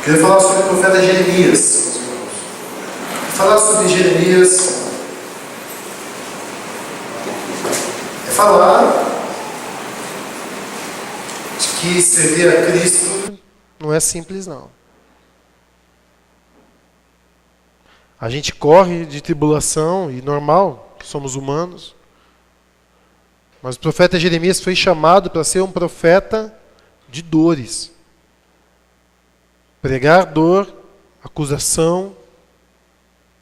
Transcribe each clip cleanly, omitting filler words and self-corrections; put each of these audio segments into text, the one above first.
Quero falar sobre o profeta Jeremias. Falar sobre Jeremias é falar de que servir a Cristo não é simples, não. A gente corre de tribulação, e normal, que somos humanos. Mas o profeta Jeremias foi chamado para ser um profeta de dores. Pregar dor, acusação,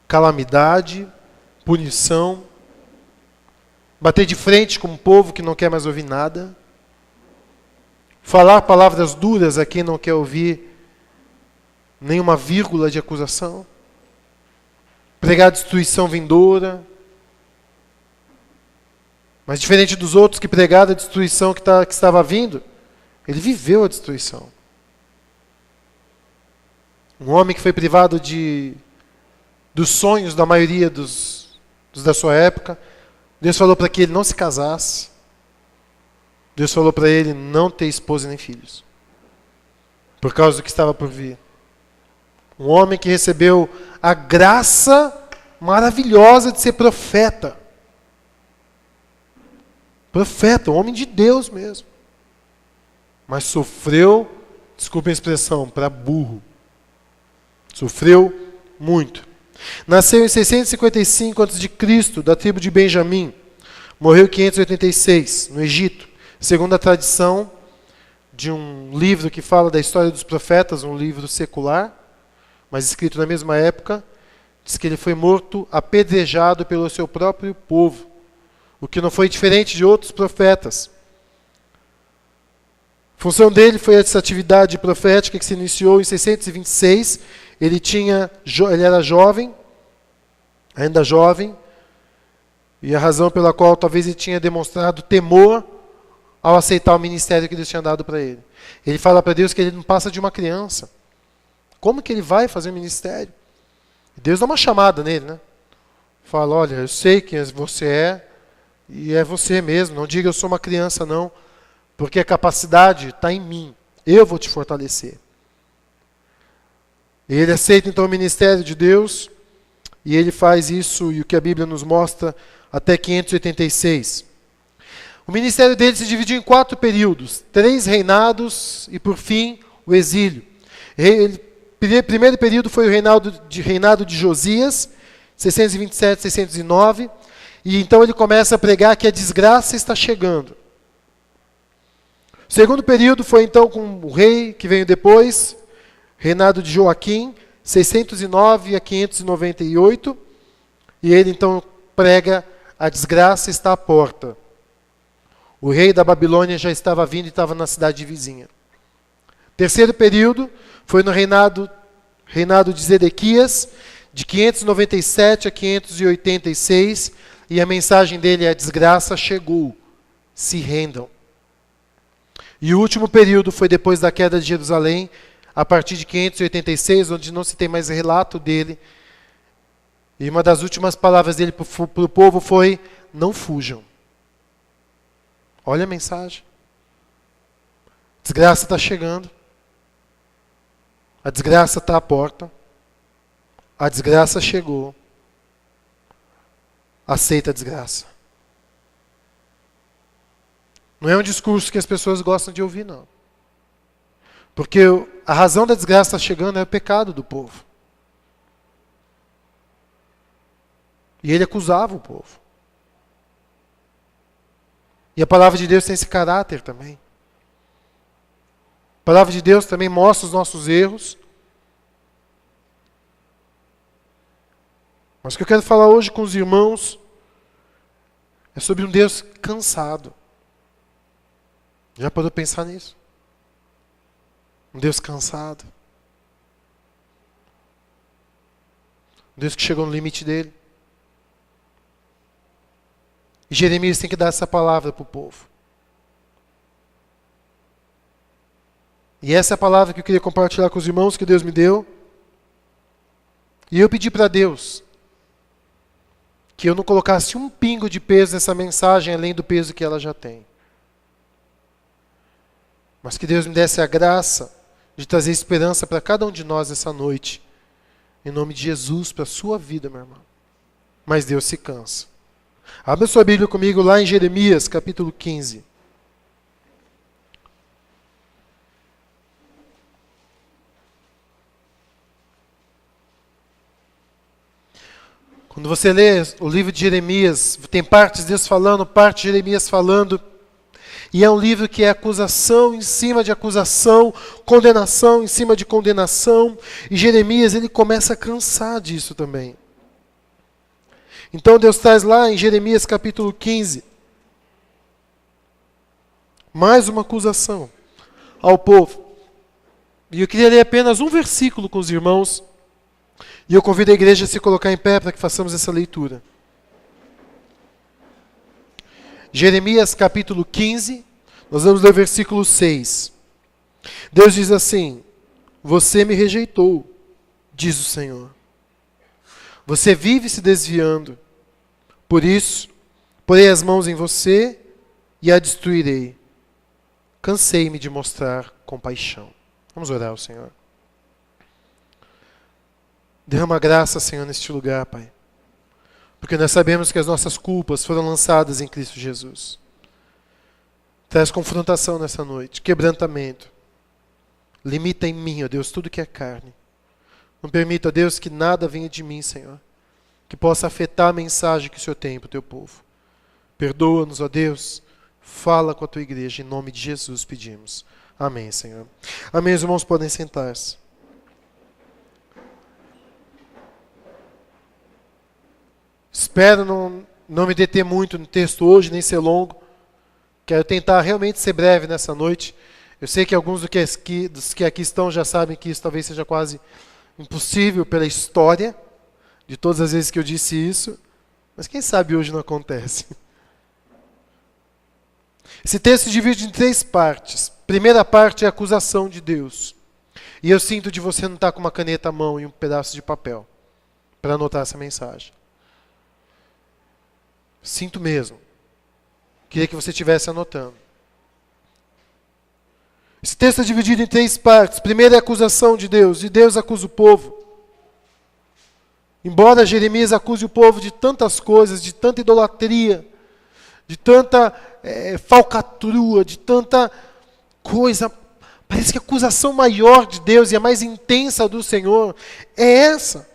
calamidade, punição. Bater de frente com um povo que não quer mais ouvir nada. Falar palavras duras a quem não quer ouvir nenhuma vírgula de acusação. Pregar a destruição vindoura. Mas diferente dos outros que pregaram a destruição que estava vindo, ele viveu a destruição. Um homem que foi privado dos sonhos da maioria dos da sua época. Deus falou para que ele não se casasse. Deus falou para ele não ter esposa nem filhos. Por causa do que estava por vir. Um homem que recebeu a graça maravilhosa de ser profeta. Profeta, um homem de Deus mesmo. Mas sofreu, desculpem a expressão, para burro. Sofreu muito. Nasceu em 655 a.C., da tribo de Benjamim. Morreu em 586, no Egito. Segundo a tradição de um livro que fala da história dos profetas, um livro secular, mas escrito na mesma época, diz que ele foi morto apedrejado pelo seu próprio povo, o que não foi diferente de outros profetas. A função dele foi essa atividade profética que se iniciou em 626. Ele era jovem, ainda jovem, e a razão pela qual talvez ele tinha demonstrado temor ao aceitar o ministério que Deus tinha dado para ele. Ele fala para Deus que ele não passa de uma criança. Como que ele vai fazer o ministério? Deus dá uma chamada nele, né? Fala, olha, eu sei quem você é, e é você mesmo. Não diga eu sou uma criança, não, porque a capacidade está em mim. Eu vou te fortalecer. E ele aceita então o ministério de Deus, e ele faz isso, e o que a Bíblia nos mostra, até 586. O ministério dele se dividiu em 4 períodos, 3 reinados e, por fim, o exílio. O primeiro período foi o reinado de Josias, 627, 609, e então ele começa a pregar que a desgraça está chegando. O segundo período foi então com o rei que veio depois, reinado de Joaquim, 609 a 598, e ele então prega a desgraça está à porta. O rei da Babilônia já estava vindo e estava na cidade vizinha. Terceiro período foi no reinado de Zedequias, de 597 a 586, e a mensagem dele é: a desgraça chegou, se rendam. E o último período foi depois da queda de Jerusalém, a partir de 586, onde não se tem mais relato dele. E uma das últimas palavras dele para o povo foi: não fujam. Olha a mensagem. Desgraça está chegando. A desgraça está à porta. A desgraça chegou. Aceita a desgraça. Não é um discurso que as pessoas gostam de ouvir, não. Porque a razão da desgraça estar chegando é o pecado do povo. E ele acusava o povo. E a palavra de Deus tem esse caráter também. A palavra de Deus também mostra os nossos erros. Mas o que eu quero falar hoje com os irmãos é sobre um Deus cansado. Já parou pensar nisso? Um Deus cansado. Um Deus que chegou no limite dele. E Jeremias tem que dar essa palavra para o povo. E essa é a palavra que eu queria compartilhar com os irmãos que Deus me deu. E eu pedi para Deus que eu não colocasse um pingo de peso nessa mensagem, além do peso que ela já tem. Mas que Deus me desse a graça de trazer esperança para cada um de nós essa noite. Em nome de Jesus, para a sua vida, meu irmão. Mas Deus se cansa. Abra sua Bíblia comigo lá em Jeremias, capítulo 15. Quando você lê o livro de Jeremias, tem partes de Deus falando, parte de Jeremias falando. E é um livro que é acusação em cima de acusação, condenação em cima de condenação. E Jeremias, ele começa a cansar disso também. Então Deus traz lá em Jeremias capítulo 15, mais uma acusação ao povo. E eu queria ler apenas um versículo com os irmãos. E eu convido a igreja a se colocar em pé para que façamos essa leitura. Jeremias capítulo 15, nós vamos ler o versículo 6. Deus diz assim: você me rejeitou, diz o Senhor. Você vive se desviando. Por isso, porei as mãos em você e a destruirei. Cansei-me de mostrar compaixão. Vamos orar ao Senhor. Derrama graça, Senhor, neste lugar, Pai. Porque nós sabemos que as nossas culpas foram lançadas em Cristo Jesus. Traz confrontação nessa noite, quebrantamento. Limita em mim, ó Deus, tudo que é carne. Não permita, ó Deus, que nada venha de mim, Senhor, que possa afetar a mensagem que o Senhor tem para o teu povo. Perdoa-nos, ó Deus. Fala com a tua igreja, em nome de Jesus pedimos. Amém, Senhor. Amém, os irmãos podem sentar-se. Espero não me deter muito no texto hoje, nem ser longo. Quero tentar realmente ser breve nessa noite. Eu sei que alguns dos que aqui estão já sabem que isso talvez seja quase impossível pela história, de todas as vezes que eu disse isso. Mas quem sabe hoje não acontece. Esse texto se divide em 3 partes. Primeira parte é a acusação de Deus. E eu sinto de você não estar com uma caneta à mão e um pedaço de papel para anotar essa mensagem. Sinto mesmo. Queria que você estivesse anotando. Esse texto é dividido em 3 partes. Primeiro é a acusação de Deus. E Deus acusa o povo. Embora Jeremias acuse o povo de tantas coisas, de tanta idolatria, de tanta falcatrua, de tanta coisa, parece que a acusação maior de Deus e a mais intensa do Senhor é essa.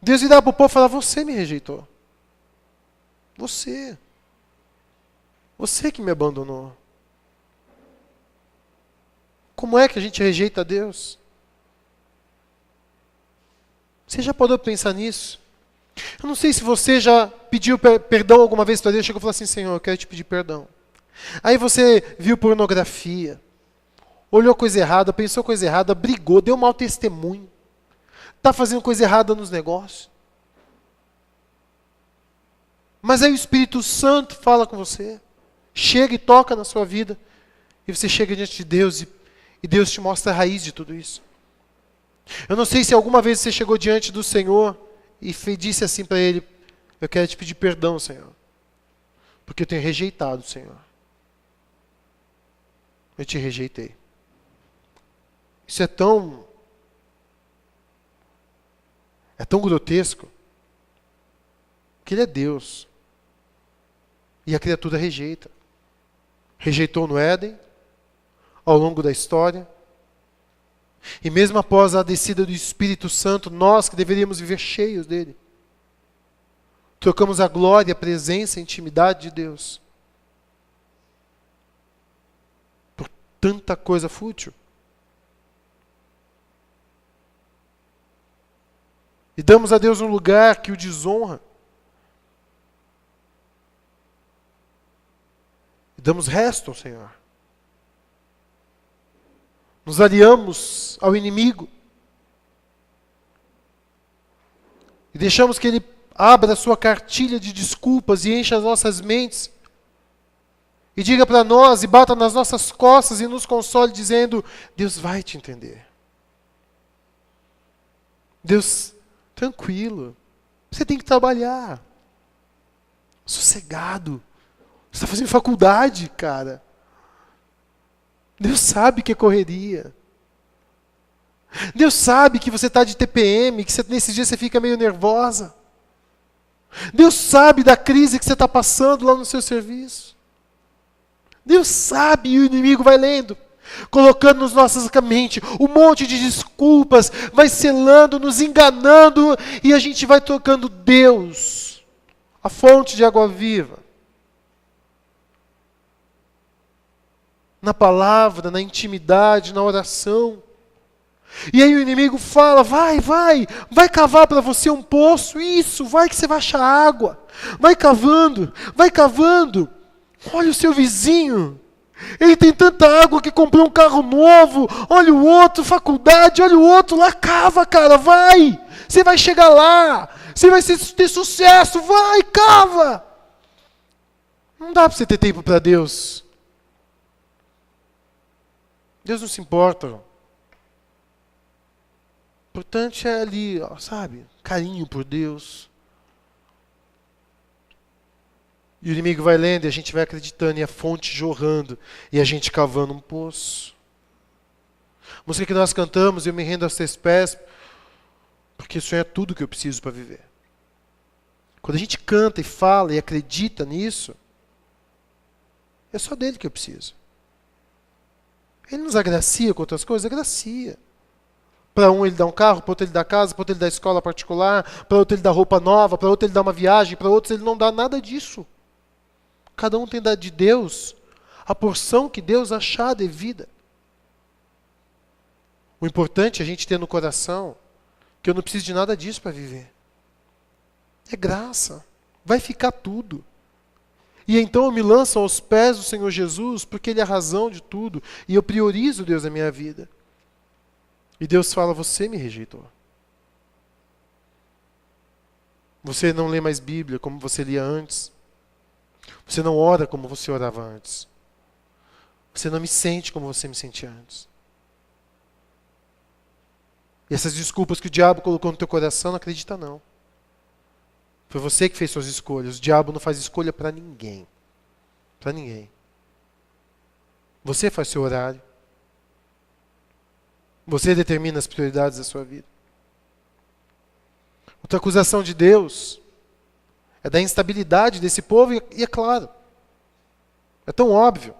Deus virá para o povo e falar: você me rejeitou. Você. Você que me abandonou. Como é que a gente rejeita Deus? Você já parou para pensar nisso? Eu não sei se você já pediu perdão alguma vez para Deus, chegou e falou assim: Senhor, eu quero te pedir perdão. Aí você viu pornografia, olhou coisa errada, pensou coisa errada, brigou, deu mau testemunho, está fazendo coisa errada nos negócios. Mas aí o Espírito Santo fala com você, chega e toca na sua vida, e você chega diante de Deus e Deus te mostra a raiz de tudo isso. Eu não sei se alguma vez você chegou diante do Senhor e disse assim para Ele: eu quero te pedir perdão, Senhor, porque eu tenho rejeitado o Senhor. Eu te rejeitei. Isso é tão grotesco, que Ele é Deus. E a criatura rejeita. Rejeitou no Éden, ao longo da história. E mesmo após a descida do Espírito Santo, nós que deveríamos viver cheios dele, trocamos a glória, a presença, a intimidade de Deus por tanta coisa fútil. E damos a Deus um lugar que o desonra. E damos resto ao Senhor. Nos aliamos ao inimigo. E deixamos que ele abra a sua cartilha de desculpas e encha as nossas mentes. E diga para nós e bata nas nossas costas e nos console dizendo: Deus vai te entender. Deus, tranquilo. Você tem que trabalhar. Sossegado. Você está fazendo faculdade, cara. Deus sabe que é correria. Deus sabe que você está de TPM, que nesses dias você fica meio nervosa. Deus sabe da crise que você está passando lá no seu serviço. Deus sabe, e o inimigo vai lendo, colocando nos nossas mente um monte de desculpas, vai selando, nos enganando, e a gente vai tocando Deus, a fonte de água viva, na palavra, na intimidade, na oração. E aí o inimigo fala, vai cavar para você um poço, isso, vai que você vai achar água. Vai cavando. Olha o seu vizinho, ele tem tanta água que comprou um carro novo. Olha o outro, faculdade, olha o outro lá, cava, cara, vai. Você vai chegar lá, você vai ter sucesso, vai, cava. Não dá para você ter tempo para Deus. Deus não se importa. O importante é ali, ó, sabe? Carinho por Deus. E o inimigo vai lendo e a gente vai acreditando, e a fonte jorrando, e a gente cavando um poço. Música que nós cantamos, eu me rendo aos teus pés, porque o Senhor é tudo que eu preciso para viver. Quando a gente canta e fala e acredita nisso, é só dele que eu preciso. Ele nos agracia com outras coisas? Agracia. Para um ele dá um carro, para outro ele dá casa, para outro ele dá escola particular, para outro ele dá roupa nova, para outro ele dá uma viagem, para outros ele não dá nada disso. Cada um tem dado de Deus a porção que Deus achar devida. O importante é a gente ter no coração que eu não preciso de nada disso para viver. É graça. Vai ficar tudo. E então eu me lanço aos pés do Senhor Jesus, porque Ele é a razão de tudo, e eu priorizo Deus na minha vida. E Deus fala, você me rejeitou. Você não lê mais Bíblia como você lia antes. Você não ora como você orava antes. Você não me sente como você me sentia antes. E essas desculpas que o diabo colocou no teu coração, não acredita não. Foi você que fez suas escolhas. O diabo não faz escolha para ninguém. Para ninguém. Você faz seu horário. Você determina as prioridades da sua vida. Outra acusação de Deus é da instabilidade desse povo, e é claro, é tão óbvio.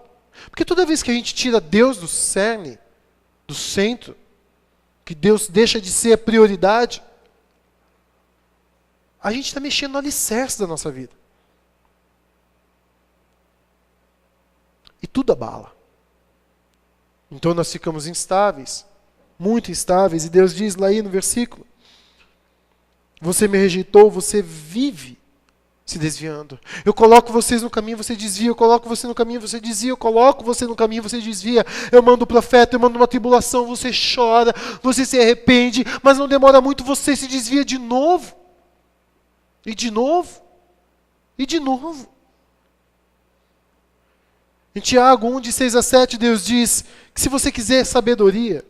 Porque toda vez que a gente tira Deus do cerne, do centro, que Deus deixa de ser a prioridade, a gente está mexendo no alicerce da nossa vida. E tudo abala. Então nós ficamos instáveis, muito instáveis, e Deus diz lá aí no versículo, você me rejeitou, você vive se desviando. Eu coloco vocês no caminho, você desvia. Eu coloco você no caminho, você desvia. Eu coloco você no caminho, você desvia. Eu mando o profeta, eu mando uma tribulação, você chora, você se arrepende, mas não demora muito, você se desvia de novo. E de novo. E de novo. Em Tiago 1, de 6 a 7, Deus diz que se você quiser sabedoria,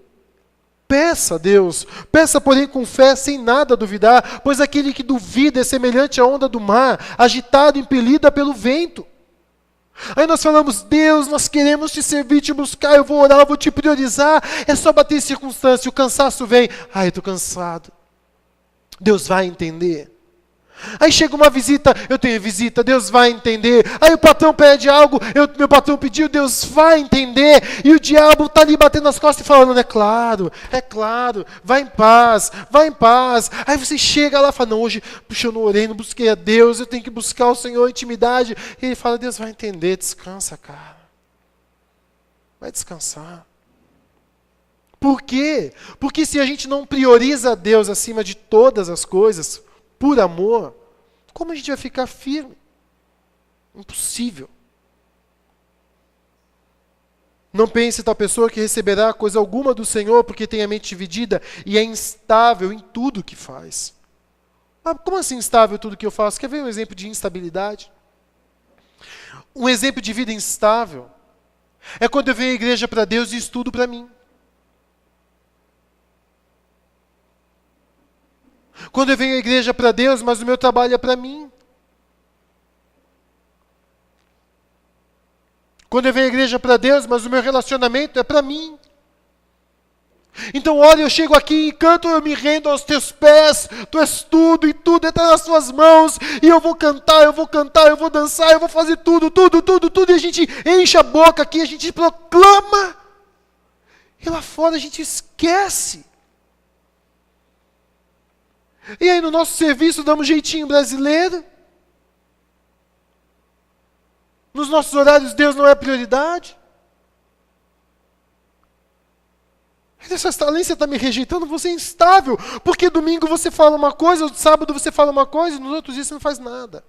peça a Deus, peça porém com fé, sem nada duvidar, pois aquele que duvida é semelhante à onda do mar, agitada e impelida pelo vento. Aí nós falamos, Deus, nós queremos te servir, te buscar, eu vou orar, eu vou te priorizar, é só bater em circunstância, o cansaço vem, eu estou cansado. Deus vai entender. Aí chega uma visita, eu tenho visita, Deus vai entender. Aí o patrão pede algo, meu patrão pediu, Deus vai entender. E o diabo está ali batendo nas costas e falando, é claro, vai em paz, vai em paz. Aí você chega lá e fala, não, hoje, puxa, eu não orei, não busquei a Deus, eu tenho que buscar o Senhor, intimidade. E ele fala, Deus vai entender, descansa, cara. Vai descansar. Por quê? Porque se a gente não prioriza a Deus acima de todas as coisas, por amor, como a gente vai ficar firme? Impossível. Não pense tal pessoa que receberá coisa alguma do Senhor porque tem a mente dividida e é instável em tudo que faz. Mas como assim instável em tudo que eu faço? Quer ver um exemplo de instabilidade? Um exemplo de vida instável é quando eu venho à igreja para Deus e estudo para mim. Quando eu venho à igreja para Deus, mas o meu trabalho é para mim. Quando eu venho à igreja para Deus, mas o meu relacionamento é para mim. Então, olha, eu chego aqui e canto, eu me rendo aos teus pés, tu és tudo e tudo está nas tuas mãos, e eu vou cantar, eu vou dançar, eu vou fazer tudo, e a gente enche a boca aqui, a gente proclama, e lá fora a gente esquece. E aí no nosso serviço damos um jeitinho brasileiro, nos nossos horários Deus não é prioridade. Essa excelência está me rejeitando, você é instável, porque domingo você fala uma coisa, sábado você fala uma coisa, e nos outros dias você não faz nada.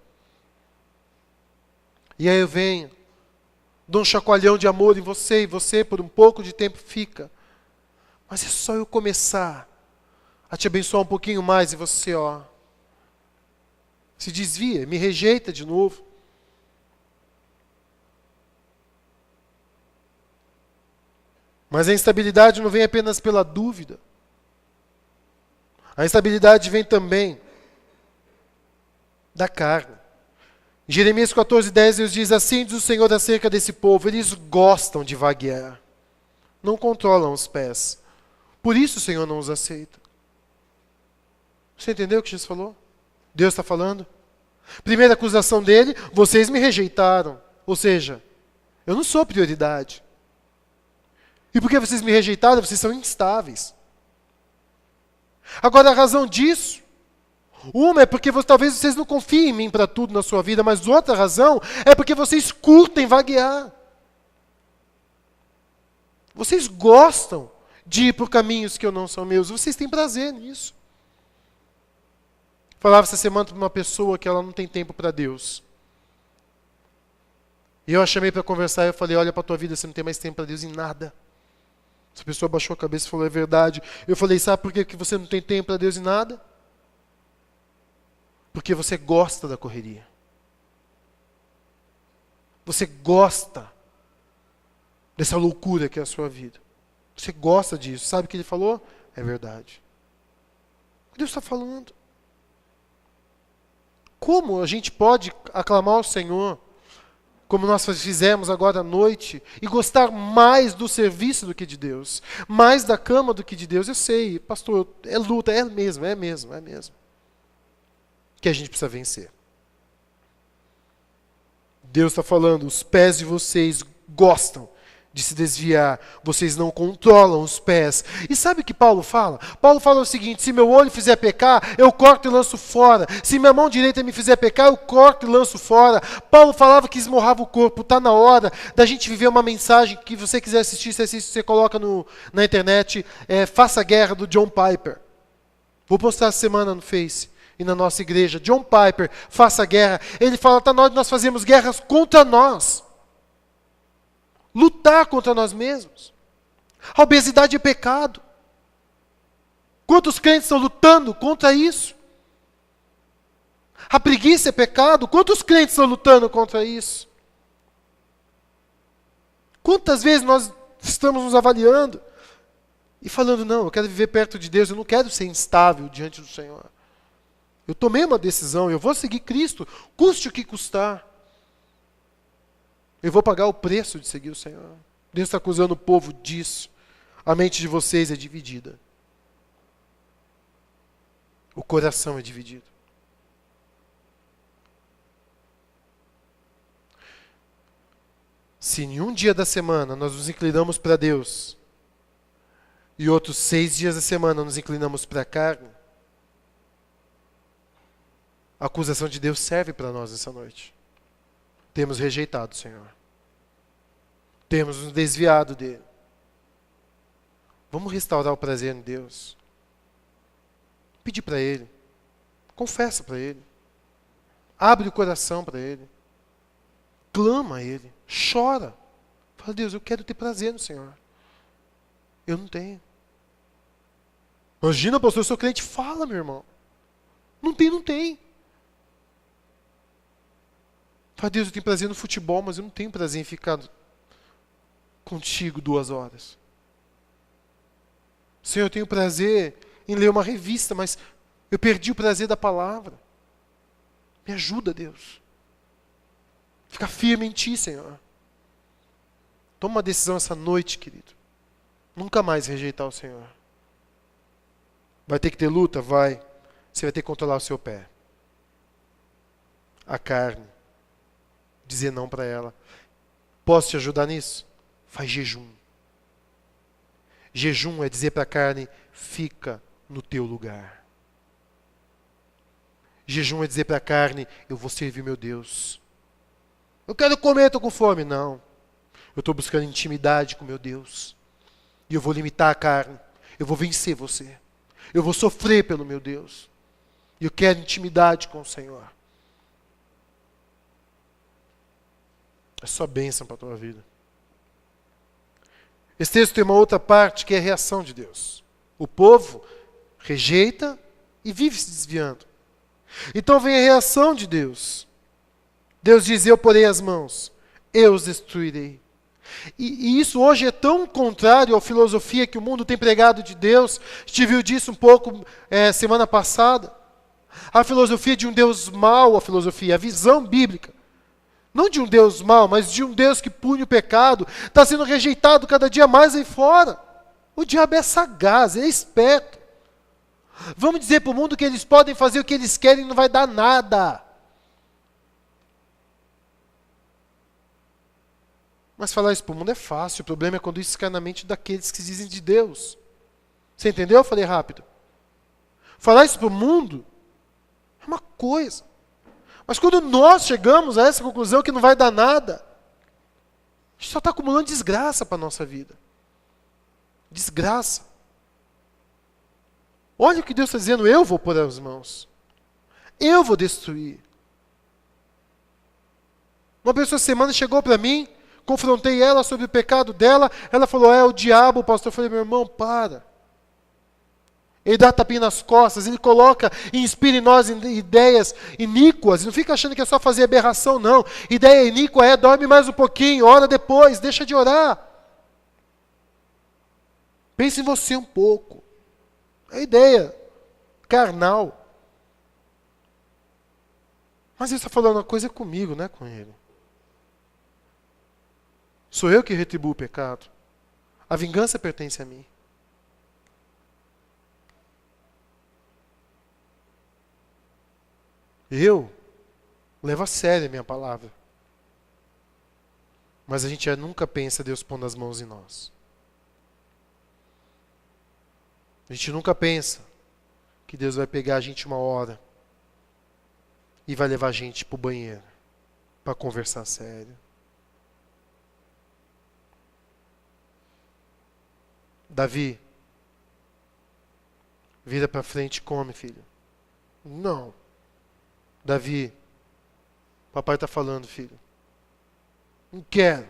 E aí eu venho, dou um chacoalhão de amor em você, e você por um pouco de tempo fica. Mas é só eu começar a te abençoar um pouquinho mais, e você, se desvia, me rejeita de novo. Mas a instabilidade não vem apenas pela dúvida. A instabilidade vem também da carne. Em Jeremias 14:10, Deus diz: assim diz o Senhor acerca desse povo, eles gostam de vaguear, não controlam os pés. Por isso o Senhor não os aceita. Você entendeu o que Jesus falou? Deus está falando? Primeira acusação dele: vocês me rejeitaram. Ou seja, eu não sou prioridade. E porque vocês me rejeitaram, vocês são instáveis. Agora, a razão disso, uma é porque talvez vocês não confiem em mim para tudo na sua vida, mas outra razão é porque vocês curtem vaguear. Vocês gostam de ir por caminhos que não são meus, vocês têm prazer nisso. Falava essa semana para uma pessoa que ela não tem tempo para Deus. E eu a chamei para conversar e eu falei: olha para a tua vida, você não tem mais tempo para Deus em nada. Essa pessoa baixou a cabeça e falou: é verdade. Eu falei: sabe por que você não tem tempo para Deus em nada? Porque você gosta da correria. Você gosta dessa loucura que é a sua vida. Você gosta disso. Sabe o que ele falou? É verdade. Deus está falando. Como a gente pode aclamar ao Senhor, como nós fizemos agora à noite, e gostar mais do serviço do que de Deus, mais da cama do que de Deus? Eu sei, pastor, é luta, é mesmo. Que a gente precisa vencer. Deus está falando: os pés de vocês gostam de se desviar, vocês não controlam os pés. E sabe o que Paulo fala? Paulo fala o seguinte: se meu olho fizer pecar, eu corto e lanço fora. Se minha mão direita me fizer pecar, eu corto e lanço fora. Paulo falava que esmorrava o corpo. Está na hora da gente viver uma mensagem que você quiser assistir, você assiste, você coloca na internet, Faça a Guerra, do John Piper. Vou postar essa semana no Face e na nossa igreja. John Piper, Faça a Guerra. Ele fala: está na hora de nós fazermos guerras contra nós. Lutar contra nós mesmos. A obesidade é pecado. Quantos crentes estão lutando contra isso? A preguiça é pecado. Quantos crentes estão lutando contra isso? Quantas vezes nós estamos nos avaliando e falando: não, eu quero viver perto de Deus, eu não quero ser instável diante do Senhor. Eu tomei uma decisão, eu vou seguir Cristo, custe o que custar. Eu vou pagar o preço de seguir o Senhor. Deus está acusando o povo disso. A mente de vocês é dividida. O coração é dividido. Se em um dia da semana nós nos inclinamos para Deus, e outros 6 dias da semana nos inclinamos para a carne, a acusação de Deus serve para nós essa noite. Temos rejeitado o Senhor. Temos nos desviado dele. Vamos restaurar o prazer em Deus. Pedir para Ele. Confessa para Ele. Abre o coração para Ele. Clama a Ele. Chora. Fala: Deus, eu quero ter prazer no Senhor. Eu não tenho. Imagina, pastor, eu sou crente. Fala, meu irmão. Não tem. Fala: Deus, eu tenho prazer no futebol, mas eu não tenho prazer em ficar contigo 2 horas. Senhor, eu tenho prazer em ler uma revista, mas eu perdi o prazer da palavra. Me ajuda, Deus. Ficar firme em Ti, Senhor. Toma uma decisão essa noite, querido. Nunca mais rejeitar o Senhor. Vai ter que ter luta? Vai. Você vai ter que controlar o seu pé. A carne. Dizer não para ela. Posso te ajudar nisso? Faz jejum. Jejum é dizer para a carne, fica no teu lugar. Jejum é dizer para a carne, eu vou servir meu Deus. Eu quero comer, estou com fome. Não. Eu estou buscando intimidade com meu Deus. E eu vou limitar a carne. Eu vou vencer você. Eu vou sofrer pelo meu Deus. E eu quero intimidade com o Senhor. É só bênção para a tua vida. Esse texto tem uma outra parte que é a reação de Deus. O povo rejeita e vive se desviando. Então vem a reação de Deus. Deus diz, eu porei as mãos, eu os destruirei. E isso hoje é tão contrário à filosofia que o mundo tem pregado de Deus. A gente viu disso um pouco semana passada. A filosofia de um Deus mau, a visão bíblica. Não de um Deus mau, mas de um Deus que pune o pecado. Está sendo rejeitado cada dia mais aí fora. O diabo é sagaz, é esperto. Vamos dizer para o mundo que eles podem fazer o que eles querem e não vai dar nada. Mas falar isso para o mundo é fácil. O problema é quando isso cai na mente daqueles que dizem de Deus. Você entendeu? Eu falei rápido. Falar isso para o mundo é uma coisa. Mas quando nós chegamos a essa conclusão que não vai dar nada, a gente só está acumulando desgraça para a nossa vida. Desgraça. Olha o que Deus está dizendo, eu vou pôr as mãos. Eu vou destruir. Uma pessoa essa semana chegou para mim, confrontei ela sobre o pecado dela, ela falou, é o diabo, pastor. Eu falei, meu irmão, para. Ele dá tapinha nas costas, ele coloca e inspira em nós ideias iníquas. Não fica achando que é só fazer aberração, não. Ideia iníqua é, dorme mais um pouquinho, ora depois, deixa de orar. Pense em você um pouco. É ideia carnal. Mas ele está falando uma coisa comigo, não é com ele. Sou eu que retribuo o pecado. A vingança pertence a mim. Eu levo a sério a minha palavra. Mas a gente nunca pensa Deus pondo as mãos em nós. A gente nunca pensa que Deus vai pegar a gente uma hora e vai levar a gente para o banheiro para conversar sério. Davi, vira para frente e come, filho. Não. Davi, papai está falando, filho. Não quero.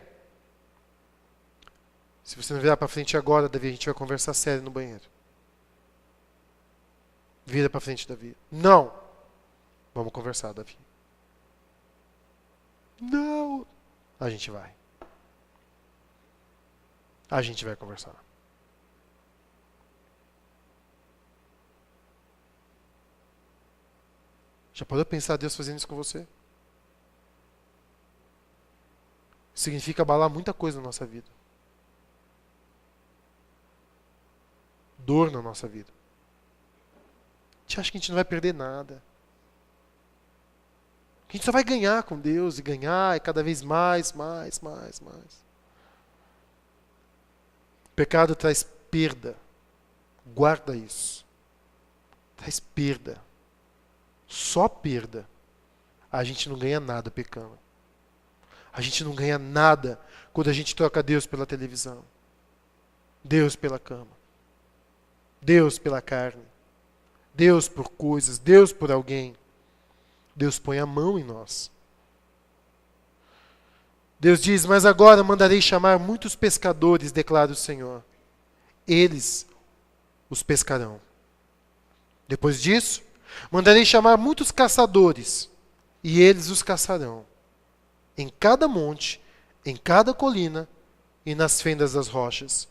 Se você não virar para frente agora, Davi, a gente vai conversar sério no banheiro. Vira para frente, Davi. Não. Vamos conversar, Davi. Não. A gente vai. A gente vai conversar. Já parou pensar Deus fazendo isso com você? Significa abalar muita coisa na nossa vida. Dor na nossa vida. A gente acha que a gente não vai perder nada. Que a gente só vai ganhar com Deus e ganhar e cada vez mais. O pecado traz perda. Guarda isso. Traz perda. Só perda. A gente não ganha nada pecando. A gente não ganha nada quando a gente troca Deus pela televisão. Deus pela cama. Deus pela carne. Deus por coisas. Deus por alguém. Deus põe a mão em nós. Deus diz, mas agora mandarei chamar muitos pescadores, declara o Senhor. Eles os pescarão. Depois disso, mandarei chamar muitos caçadores, e eles os caçarão. Em cada monte, em cada colina e nas fendas das rochas.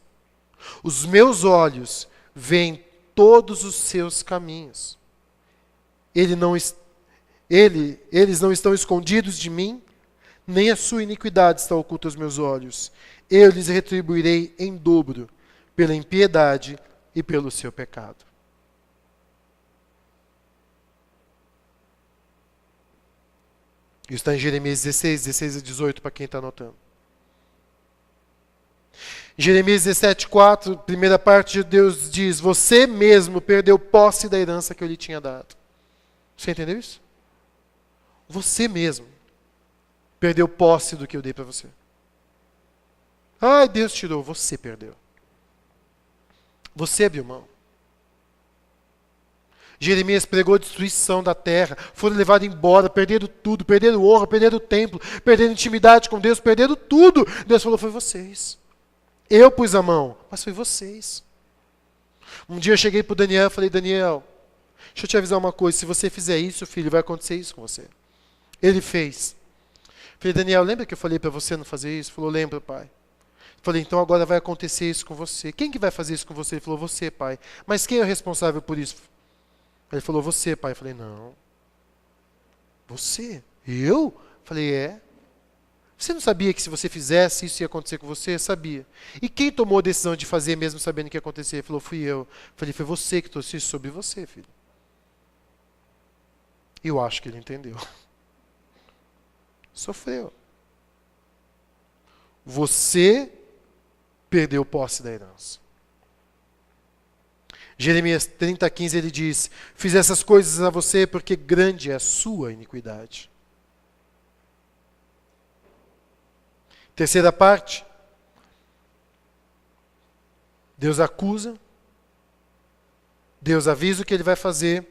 Os meus olhos veem todos os seus caminhos. Eles não estão escondidos de mim, nem a sua iniquidade está oculta aos meus olhos. Eu lhes retribuirei em dobro pela impiedade e pelo seu pecado. Isso está em Jeremias 16, 16 a 18, para quem está anotando. Jeremias 17, 4, primeira parte de Deus diz: você mesmo perdeu posse da herança que eu lhe tinha dado. Você entendeu isso? Você mesmo perdeu posse do que eu dei para você. Ai, Deus tirou, você perdeu. Você abriu mão. Jeremias pregou a destruição da terra, foram levados embora, perderam tudo, perderam honra, perderam o templo, perderam intimidade com Deus, perderam tudo. Deus falou: foi vocês. Eu pus a mão, mas foi vocês. Um dia eu cheguei para o Daniel e falei: Daniel, deixa eu te avisar uma coisa, se você fizer isso, filho, vai acontecer isso com você. Ele fez. Falei: Daniel, lembra que eu falei para você não fazer isso? Ele falou: lembro, pai. Falei: então agora vai acontecer isso com você. Quem que vai fazer isso com você? Ele falou: você, pai. Mas quem é o responsável por isso? Ele falou: você, pai. Eu falei: não. Você? Eu? Falei: é. Você não sabia que se você fizesse, isso ia acontecer com você? Eu sabia. E quem tomou a decisão de fazer mesmo sabendo o que ia acontecer? Ele falou: fui eu. Falei: foi você que trouxe isso sobre você, filho. Eu acho que ele entendeu. Sofreu. Você perdeu posse da herança. Jeremias 30, 15, ele diz: fiz essas coisas a você porque grande é a sua iniquidade. Terceira parte. Deus acusa. Deus avisa o que ele vai fazer.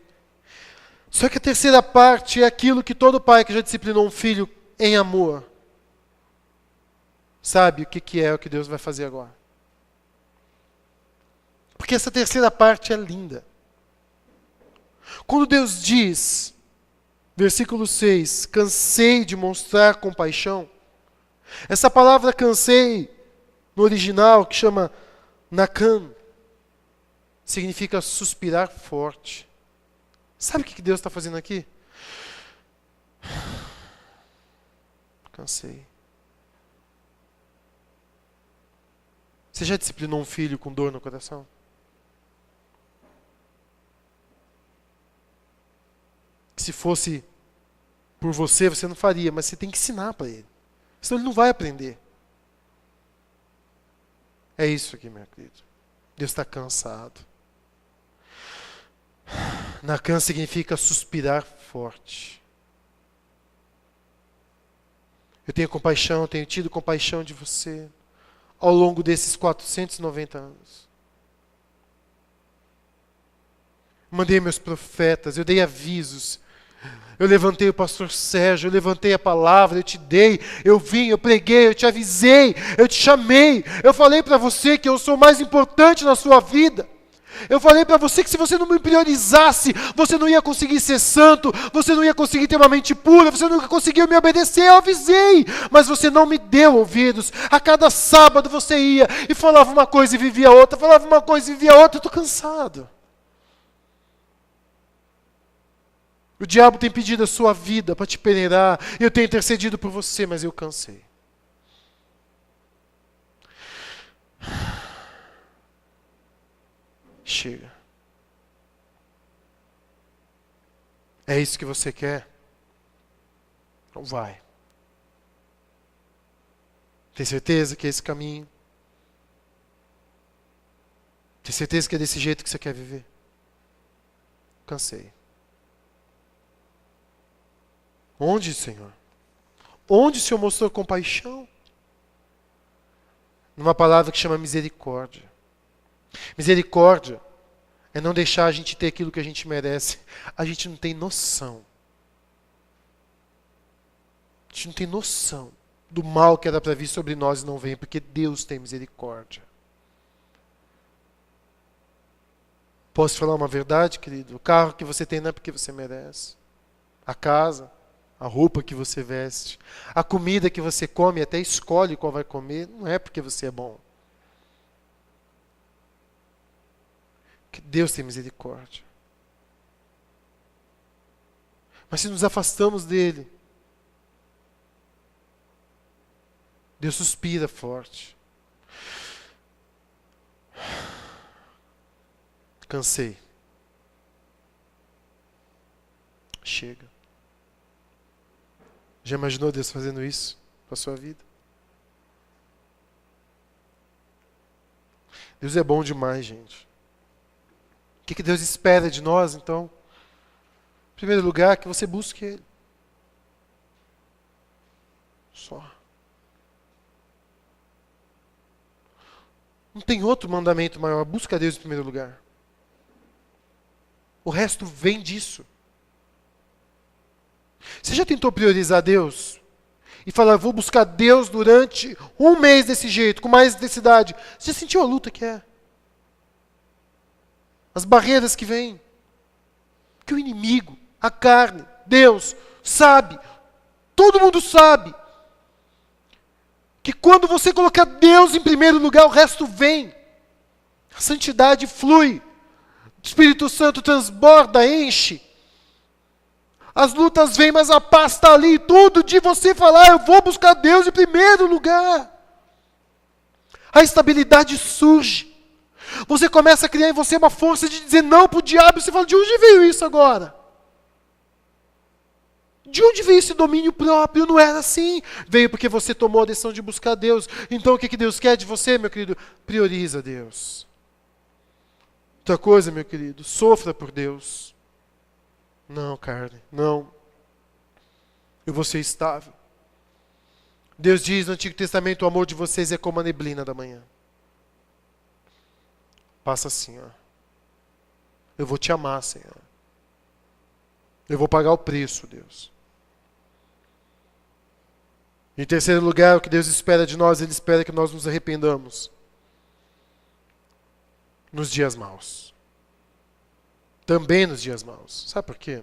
Só que a terceira parte é aquilo que todo pai que já disciplinou um filho em amor sabe o que é o que Deus vai fazer agora. Porque essa terceira parte é linda. Quando Deus diz, versículo 6, cansei de mostrar compaixão, essa palavra cansei, no original, que chama nakan, significa suspirar forte. Sabe o que Deus está fazendo aqui? Cansei. Você já disciplinou um filho com dor no coração? Se fosse por você, você não faria, mas você tem que ensinar para ele. Senão ele não vai aprender. É isso aqui, meu querido. Deus está cansado. Nakan significa suspirar forte. Eu tenho compaixão, eu tenho tido compaixão de você ao longo desses 490 anos. Mandei meus profetas, eu dei avisos. Eu levantei o pastor Sérgio, eu levantei a palavra, eu te dei, eu vim, eu preguei, eu te avisei, eu te chamei. Eu falei para você que eu sou mais importante na sua vida. Eu falei para você que se você não me priorizasse, você não ia conseguir ser santo, você não ia conseguir ter uma mente pura, você nunca conseguiu me obedecer, eu avisei, mas você não me deu ouvidos. A cada sábado você ia e falava uma coisa e vivia outra, falava uma coisa e vivia outra, eu estou cansado. O diabo tem pedido a sua vida para te peneirar, eu tenho intercedido por você, mas eu cansei. Chega. É isso que você quer? Então vai. Tem certeza que é esse caminho? Tem certeza que é desse jeito que você quer viver? Cansei. Onde, Senhor? Onde o Senhor mostrou compaixão? Numa palavra que chama misericórdia. Misericórdia é não deixar a gente ter aquilo que a gente merece. A gente não tem noção. A gente não tem noção do mal que era para vir sobre nós e não vem, porque Deus tem misericórdia. Posso falar uma verdade, querido? O carro que você tem não é porque você merece. A casa, a roupa que você veste, a comida que você come, até escolhe qual vai comer, não é porque você é bom. Que Deus tem misericórdia. Mas se nos afastamos dele, Deus suspira forte. Cansei. Chega. Já imaginou Deus fazendo isso com a sua vida? Deus é bom demais, gente. O que Deus espera de nós, então? Em primeiro lugar, que você busque Ele. Só. Não tem outro mandamento maior. Busca Deus em primeiro lugar. O resto vem disso. Você já tentou priorizar Deus? E falar, vou buscar Deus durante um mês desse jeito, com mais intensidade. Você já sentiu a luta que é? As barreiras que vêm. Que o inimigo, a carne, Deus, sabe. Todo mundo sabe. Que quando você colocar Deus em primeiro lugar, o resto vem. A santidade flui. O Espírito Santo transborda, enche. As lutas vêm, mas a paz está ali. Tudo de você falar, eu vou buscar Deus em primeiro lugar. A estabilidade surge. Você começa a criar em você uma força de dizer não para o diabo. Você fala, de onde veio isso agora? De onde veio esse domínio próprio? Não era assim. Veio porque você tomou a decisão de buscar Deus. Então o que Deus quer de você, meu querido? Prioriza Deus. Outra coisa, meu querido, sofra por Deus. Não, carne, não. Eu vou ser estável. Deus diz no Antigo Testamento, o amor de vocês é como a neblina da manhã. Passa assim, ó. Eu vou te amar, Senhor. Eu vou pagar o preço, Deus. Em terceiro lugar, o que Deus espera de nós, Ele espera que nós nos arrependamos. Nos dias maus. Também nos dias maus. Sabe por quê?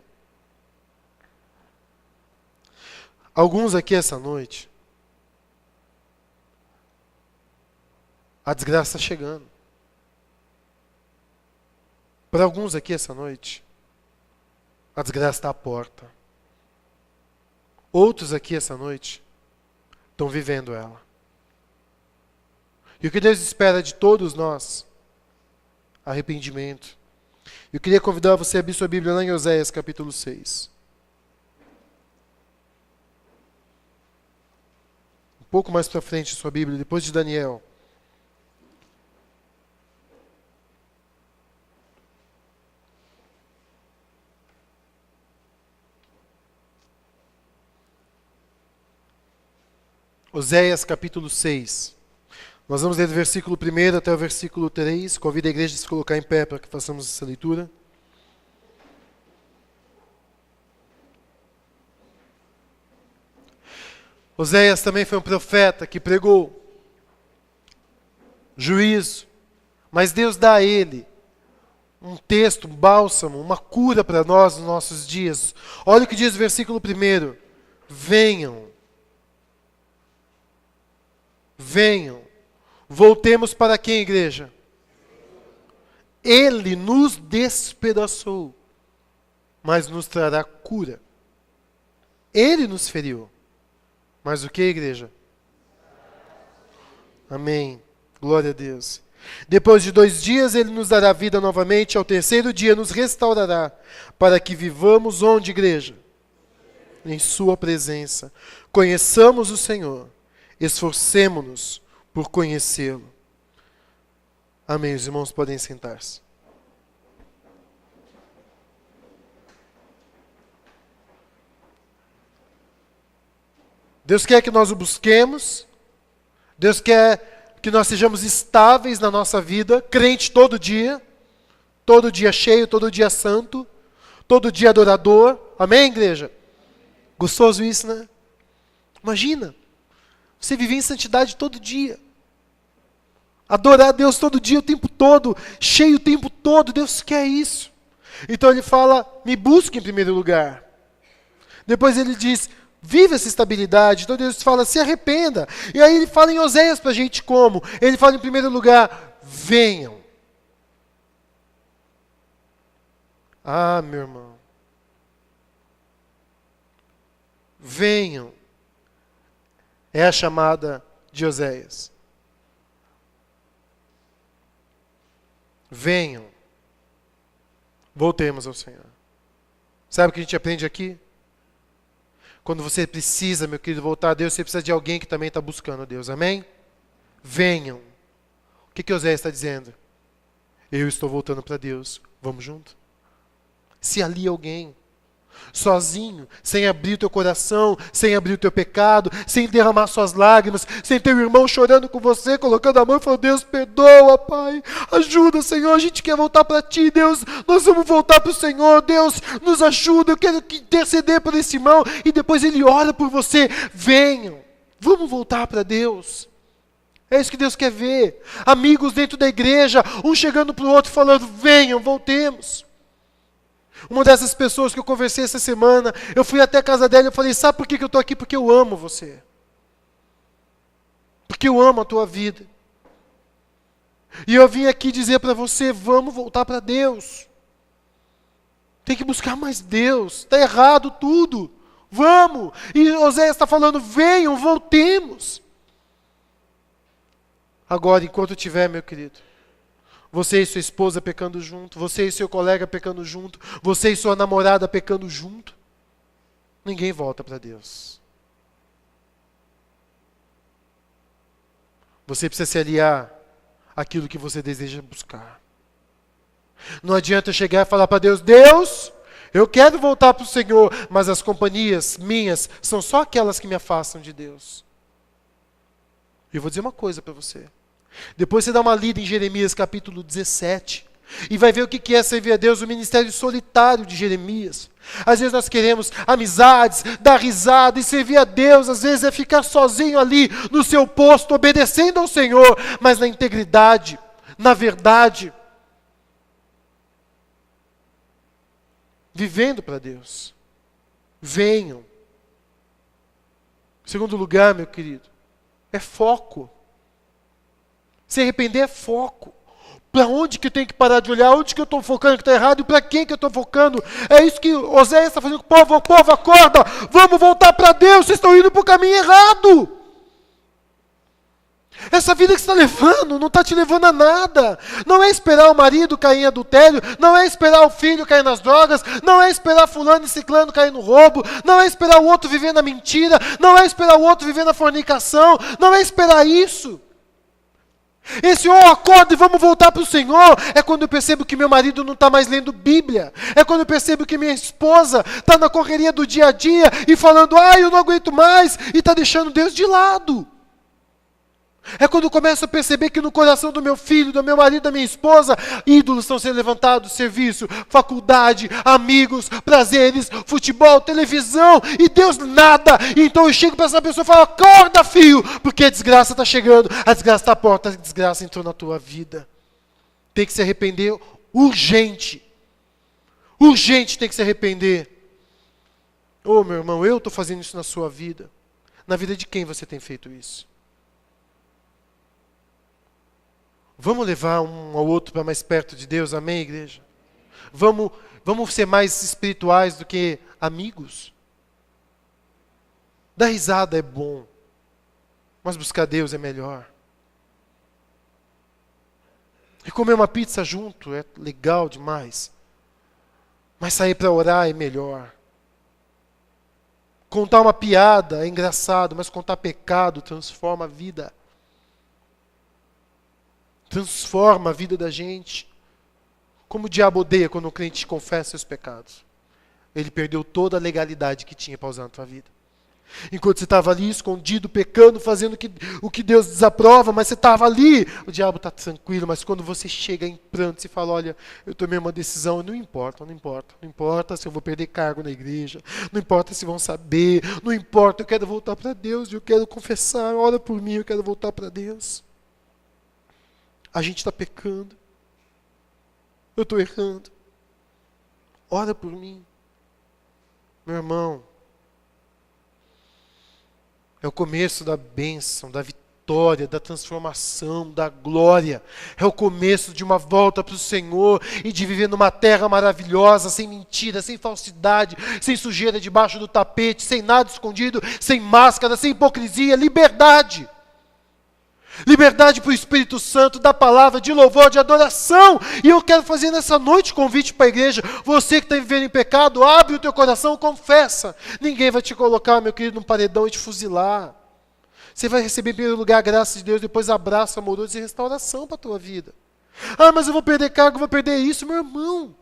Alguns aqui essa noite, a desgraça está chegando. Para alguns aqui essa noite, a desgraça está à porta. Outros aqui essa noite estão vivendo ela. E o que Deus espera de todos nós? Arrependimento. Eu queria convidar você a abrir sua Bíblia lá em Oséias capítulo 6. Um pouco mais para frente sua Bíblia, depois de Daniel. Oséias capítulo 6. Nós vamos ler do versículo 1 até o versículo 3. Convido a igreja a se colocar em pé para que façamos essa leitura. Oséias também foi um profeta que pregou juízo, mas Deus dá a ele um texto, um bálsamo, uma cura para nós nos nossos dias. Olha o que diz o versículo 1. Venham. Venham. Voltemos para quem, igreja? Ele nos despedaçou, mas nos trará cura. Ele nos feriu. Mas o que, igreja? Amém. Glória a Deus. Depois de 2 dias, Ele nos dará vida novamente. Ao terceiro dia, nos restaurará. Para que vivamos onde, igreja? Em sua presença. Conheçamos o Senhor. Esforcemo-nos por conhecê-lo. Amém. Os irmãos podem sentar-se. Deus quer que nós o busquemos. Deus quer que nós sejamos estáveis na nossa vida, crente todo dia cheio, todo dia santo, todo dia adorador. Amém, igreja? Gostoso isso, né? Imagina, você viver em santidade todo dia. Adorar a Deus todo dia, o tempo todo, cheio o tempo todo. Deus quer isso. Então Ele fala, me busque em primeiro lugar. Depois Ele diz, vive essa estabilidade. Então Deus fala, se arrependa. E aí Ele fala em Oséias para a gente como? Ele fala em primeiro lugar, venham. Ah, meu irmão. Venham. É a chamada de Oséias. Venham, voltemos ao Senhor. Sabe o que a gente aprende aqui? Quando você precisa, meu querido, voltar a Deus, você precisa de alguém que também está buscando Deus. Amém? Venham. O que Oséias está dizendo? Eu estou voltando para Deus. Vamos junto? Se ali alguém, sozinho, sem abrir o teu coração, sem abrir o teu pecado, sem derramar suas lágrimas, sem teu irmão chorando com você, colocando a mão e falando, Deus, perdoa, Pai, ajuda, Senhor, a gente quer voltar para Ti, Deus, nós vamos voltar para o Senhor, Deus, nos ajuda, eu quero interceder por esse irmão, e depois ele ora por você, venham, vamos voltar para Deus. É isso que Deus quer ver, amigos dentro da igreja, um chegando para o outro falando, venham, voltemos. Uma dessas pessoas que eu conversei essa semana, eu fui até a casa dela e eu falei, sabe por que eu estou aqui? Porque eu amo você. Porque eu amo a tua vida. E eu vim aqui dizer para você, vamos voltar para Deus. Tem que buscar mais Deus. Está errado tudo. Vamos. E Oséias está falando, venham, voltemos. Agora, enquanto tiver, meu querido, você e sua esposa pecando junto, você e seu colega pecando junto, você e sua namorada pecando junto, ninguém volta para Deus. Você precisa se aliar àquilo que você deseja buscar. Não adianta chegar e falar para Deus, Deus, eu quero voltar para o Senhor, mas as companhias minhas são só aquelas que me afastam de Deus. E eu vou dizer uma coisa para você. Depois você dá uma lida em Jeremias capítulo 17 e vai ver o que é servir a Deus, o ministério solitário de Jeremias. Às vezes nós queremos amizades, dar risada e servir a Deus, às vezes é ficar sozinho ali no seu posto, obedecendo ao Senhor, mas na integridade, na verdade, vivendo para Deus. Venham. Em segundo lugar, meu querido, é foco. Se arrepender é foco. Para onde que eu tenho que parar de olhar? Onde que eu estou focando que está errado? E para quem que eu estou focando? É isso que Oséias está fazendo com o povo, acorda! Vamos voltar para Deus, vocês estão indo para o caminho errado! Essa vida que você está levando não está te levando a nada. Não é esperar o marido cair em adultério, não é esperar o filho cair nas drogas, não é esperar fulano e ciclano cair no roubo, não é esperar o outro viver na mentira, não é esperar o outro viver na fornicação, não é esperar isso. Esse acorda e vamos voltar para o Senhor, é quando eu percebo que meu marido não está mais lendo Bíblia, é quando eu percebo que minha esposa está na correria do dia a dia e falando, eu não aguento mais, e está deixando Deus de lado. É quando eu começo a perceber que no coração do meu filho, do meu marido, da minha esposa, ídolos estão sendo levantados, serviço, faculdade, amigos, prazeres, futebol, televisão, e Deus nada. E então eu chego para essa pessoa e falo, acorda, filho, porque a desgraça está chegando, a desgraça está à porta, a desgraça entrou na tua vida. Tem que se arrepender urgente. Urgente tem que se arrepender. Meu irmão, eu estou fazendo isso na sua vida. Na vida de quem você tem feito isso? Vamos levar um ao outro para mais perto de Deus, amém, igreja? Vamos ser mais espirituais do que amigos? Dar risada é bom, mas buscar Deus é melhor. E comer uma pizza junto é legal demais, mas sair para orar é melhor. Contar uma piada é engraçado, mas contar pecado transforma a vida. Transforma a vida da gente. Como o diabo odeia quando o crente confessa seus pecados. Ele perdeu toda a legalidade que tinha para usar na tua vida. Enquanto você estava ali escondido, pecando, fazendo o que Deus desaprova, mas você estava ali, o diabo está tranquilo, mas quando você chega em pranto e fala, olha, eu tomei uma decisão, não importa se eu vou perder cargo na igreja, não importa se vão saber, não importa, eu quero voltar para Deus, eu quero confessar, ora por mim, eu quero voltar para Deus. A gente está pecando. Eu estou errando. Ora por mim. Meu irmão, é o começo da bênção, da vitória, da transformação, da glória. É o começo de uma volta para o Senhor e de viver numa terra maravilhosa, sem mentira, sem falsidade, sem sujeira debaixo do tapete, sem nada escondido, sem máscara, sem hipocrisia, liberdade. Liberdade para o Espírito Santo, da palavra, de louvor, de adoração. E eu quero fazer nessa noite convite para a igreja. Você que está vivendo em pecado, abre o teu coração, confessa. Ninguém vai te colocar, meu querido, num paredão e te fuzilar. Você vai receber em primeiro lugar a graça de Deus, depois abraço amoroso e restauração para a tua vida. Ah, mas eu vou perder cargo, vou perder isso. Meu irmão,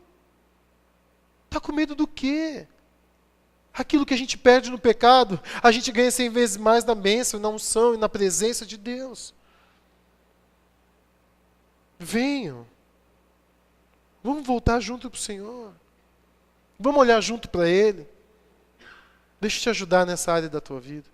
está com medo do quê? Aquilo que a gente perde no pecado, a gente ganha 100 vezes mais na bênção, na unção e na presença de Deus. Venham. Vamos voltar junto para o Senhor. Vamos olhar junto para Ele. Deixa eu te ajudar nessa área da tua vida.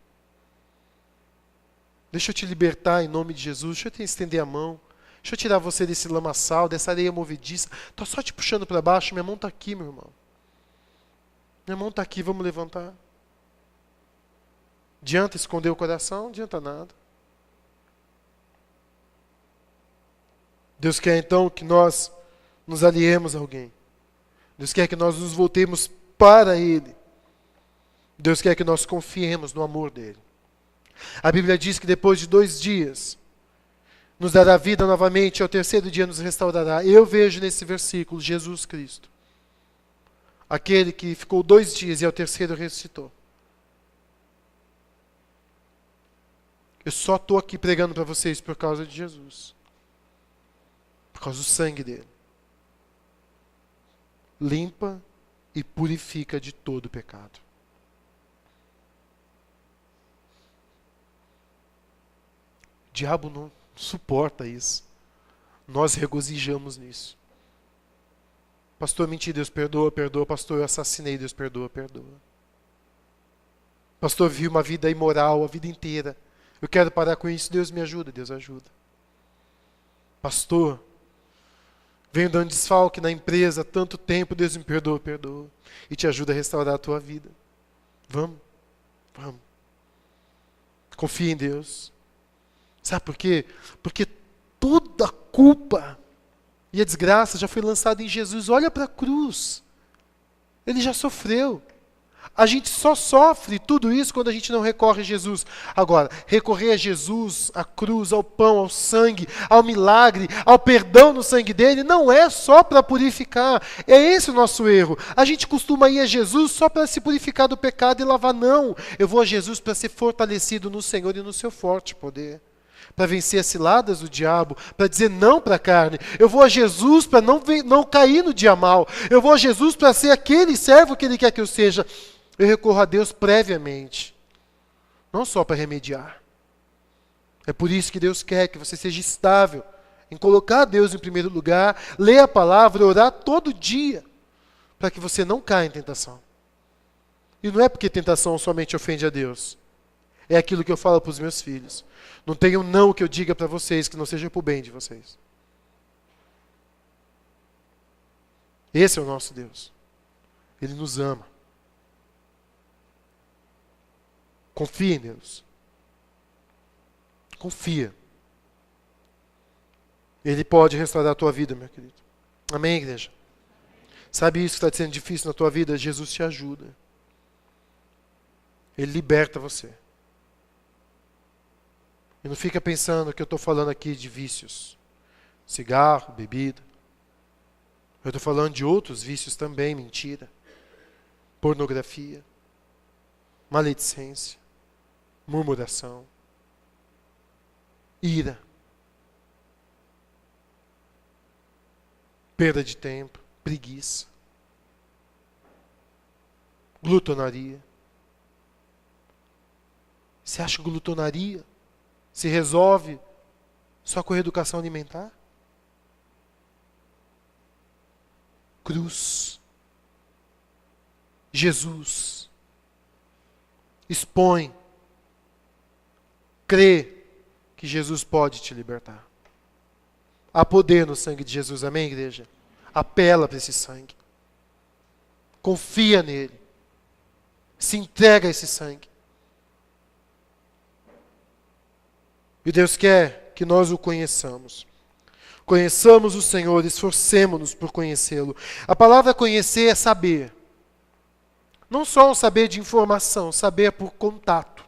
Deixa eu te libertar em nome de Jesus. Deixa eu te estender a mão. Deixa eu tirar você desse lamaçal, dessa areia movediça. Estou só te puxando para baixo. Minha mão está aqui, meu irmão. Minha mão está aqui, vamos levantar. Adianta esconder o coração? Não adianta nada. Deus quer então que nós nos aliemos a alguém. Deus quer que nós nos voltemos para Ele. Deus quer que nós confiemos no amor dEle. A Bíblia diz que depois de 2 dias, nos dará vida novamente, e ao terceiro dia nos restaurará. Eu vejo nesse versículo Jesus Cristo. Aquele que ficou 2 dias e ao terceiro ressuscitou. Eu só estou aqui pregando para vocês por causa de Jesus. Por causa do sangue dele. Limpa e purifica de todo pecado. O diabo não suporta isso. Nós regozijamos nisso. Pastor, menti, Deus perdoa, perdoa. Pastor, eu assassinei, Deus perdoa, perdoa. Pastor, vi uma vida imoral a vida inteira. Eu quero parar com isso, Deus me ajuda, Deus ajuda. Pastor, venho dando desfalque na empresa há tanto tempo, Deus me perdoa, perdoa. E te ajuda a restaurar a tua vida. Vamos, vamos. Confia em Deus. Sabe por quê? Porque toda a culpa e a desgraça já foi lançada em Jesus. Olha para a cruz. Ele já sofreu. A gente só sofre tudo isso quando a gente não recorre a Jesus. Agora, recorrer a Jesus, à cruz, ao pão, ao sangue, ao milagre, ao perdão no sangue dele, não é só para purificar. É esse o nosso erro. A gente costuma ir a Jesus só para se purificar do pecado e lavar. Não. Eu vou a Jesus para ser fortalecido no Senhor e no seu forte poder. Para vencer as ciladas do diabo, para dizer não para a carne. Eu vou a Jesus para não cair no dia mal. Eu vou a Jesus para ser aquele servo que Ele quer que eu seja. Eu recorro a Deus previamente, não só para remediar. É por isso que Deus quer que você seja estável, em colocar Deus em primeiro lugar, ler a palavra, orar todo dia, para que você não caia em tentação. E não é porque tentação somente ofende a Deus. É aquilo que eu falo para os meus filhos. Não tem um não que eu diga para vocês que não seja para o bem de vocês. Esse é o nosso Deus. Ele nos ama. Confia em Deus. Confia. Ele pode restaurar a tua vida, meu querido. Amém, igreja? Sabe isso que está sendo difícil na tua vida? Jesus te ajuda. Ele liberta você. E não fica pensando que eu estou falando aqui de vícios. Cigarro, bebida. Eu estou falando de outros vícios também, mentira. Pornografia. Maledicência. Murmuração. Ira. Perda de tempo. Preguiça. Glutonaria. Você acha que glutonaria se resolve só com a educação alimentar? Cruz. Jesus. Expõe. Crê que Jesus pode te libertar. Há poder no sangue de Jesus, amém, igreja? Apela para esse sangue. Confia nele. Se entrega a esse sangue. E Deus quer que nós o conheçamos. Conheçamos o Senhor, esforcemo-nos por conhecê-lo. A palavra conhecer é saber. Não só um saber de informação, saber por contato.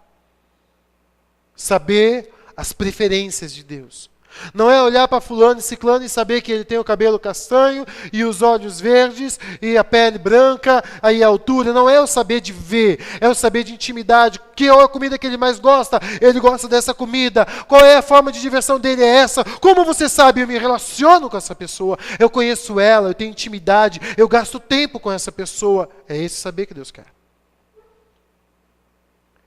Saber as preferências de Deus. Não é olhar para fulano e ciclano e saber que ele tem o cabelo castanho e os olhos verdes e a pele branca e a altura. Não é o saber de ver, é o saber de intimidade. Qual é a comida que ele mais gosta? Ele gosta dessa comida. Qual é a forma de diversão dele? É essa. Como você sabe? Eu me relaciono com essa pessoa. Eu conheço ela, eu tenho intimidade, eu gasto tempo com essa pessoa. É esse saber que Deus quer.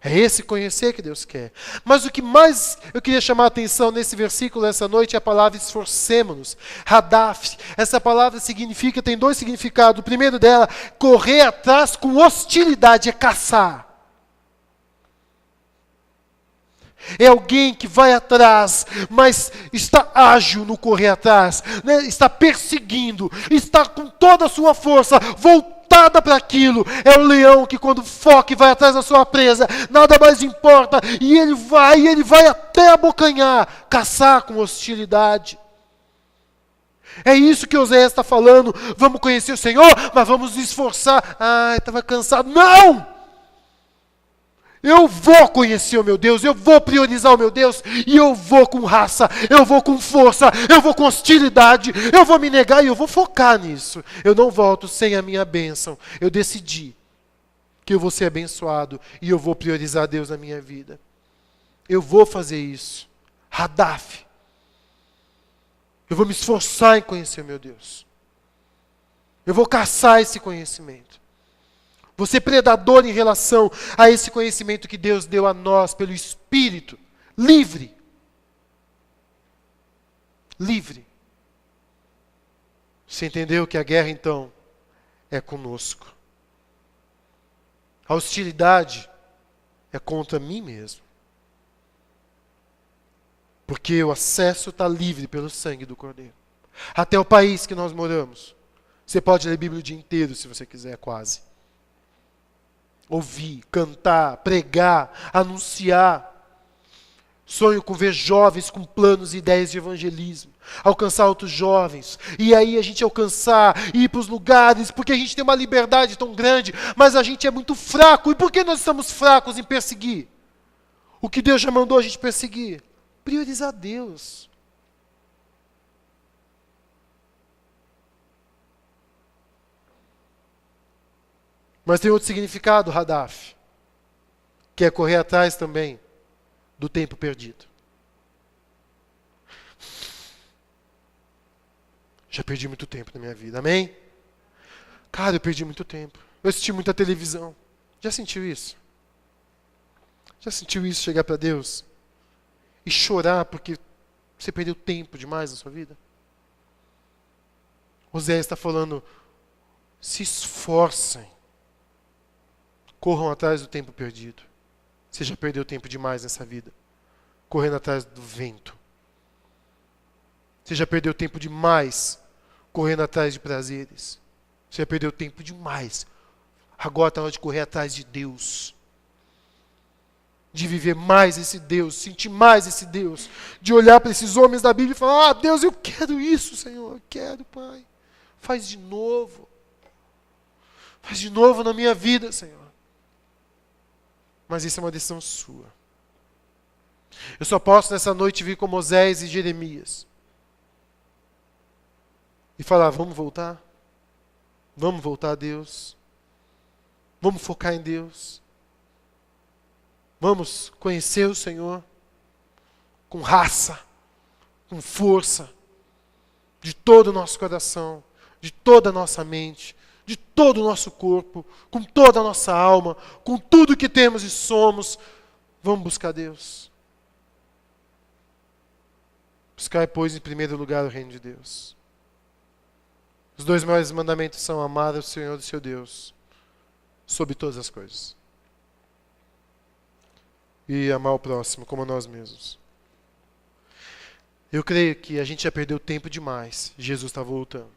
É esse conhecer que Deus quer. Mas o que mais eu queria chamar a atenção nesse versículo, essa noite, é a palavra esforcemo-nos. Hadaf. Essa palavra significa, tem dois significados. O primeiro dela, correr atrás com hostilidade, é caçar. É alguém que vai atrás, mas está ágil no correr atrás, né? Está perseguindo, está com toda a sua força, voltada para aquilo. É o leão que quando foca e vai atrás da sua presa, nada mais importa, e ele vai até abocanhar, caçar com hostilidade. É isso que Oséias está falando. Vamos conhecer o Senhor, mas vamos nos esforçar. Estava cansado. Não! Eu vou conhecer o meu Deus, eu vou priorizar o meu Deus, e eu vou com raça, eu vou com força, eu vou com hostilidade, eu vou me negar e eu vou focar nisso. Eu não volto sem a minha bênção. Eu decidi que eu vou ser abençoado e eu vou priorizar Deus na minha vida. Eu vou fazer isso. Hadaf. Eu vou me esforçar em conhecer o meu Deus. Eu vou caçar esse conhecimento. Vou ser predador em relação a esse conhecimento que Deus deu a nós pelo Espírito. Livre. Livre. Você entendeu que a guerra, então, é conosco. A hostilidade é contra mim mesmo. Porque o acesso está livre pelo sangue do Cordeiro. Até o país que nós moramos. Você pode ler a Bíblia o dia inteiro, se você quiser, quase. Ouvir, cantar, pregar, anunciar. Sonho com ver jovens com planos e ideias de evangelismo. Alcançar outros jovens. E aí a gente alcançar, ir para os lugares, porque a gente tem uma liberdade tão grande, mas a gente é muito fraco. E por que nós estamos fracos em perseguir? O que Deus já mandou a gente perseguir? Priorizar Deus. Mas tem outro significado, Hadaf, que é correr atrás também do tempo perdido. Já perdi muito tempo na minha vida, amém? Cara, eu perdi muito tempo. Eu assisti muita televisão. Já sentiu isso? Já sentiu isso, chegar para Deus e chorar porque você perdeu tempo demais na sua vida? Oséias está falando, se esforcem. Corram atrás do tempo perdido. Você já perdeu tempo demais nessa vida. Correndo atrás do vento. Você já perdeu tempo demais correndo atrás de prazeres. Você já perdeu tempo demais. Agora está na hora de correr atrás de Deus. De viver mais esse Deus, sentir mais esse Deus. De olhar para esses homens da Bíblia e falar, Deus, eu quero isso, Senhor. Eu quero, Pai. Faz de novo. Faz de novo na minha vida, Senhor. Mas isso é uma decisão sua. Eu só posso nessa noite vir com Moisés e Jeremias. E falar, vamos voltar? Vamos voltar a Deus? Vamos focar em Deus? Vamos conhecer o Senhor? Com raça, com força, de todo o nosso coração, de toda a nossa mente, de todo o nosso corpo, com toda a nossa alma, com tudo que temos e somos. Vamos buscar Deus. Buscar, pois, em primeiro lugar o reino de Deus. Os 2 maiores mandamentos são amar o Senhor e seu Deus sobre todas as coisas. E amar o próximo como a nós mesmos. Eu creio que a gente já perdeu tempo demais. Jesus está voltando.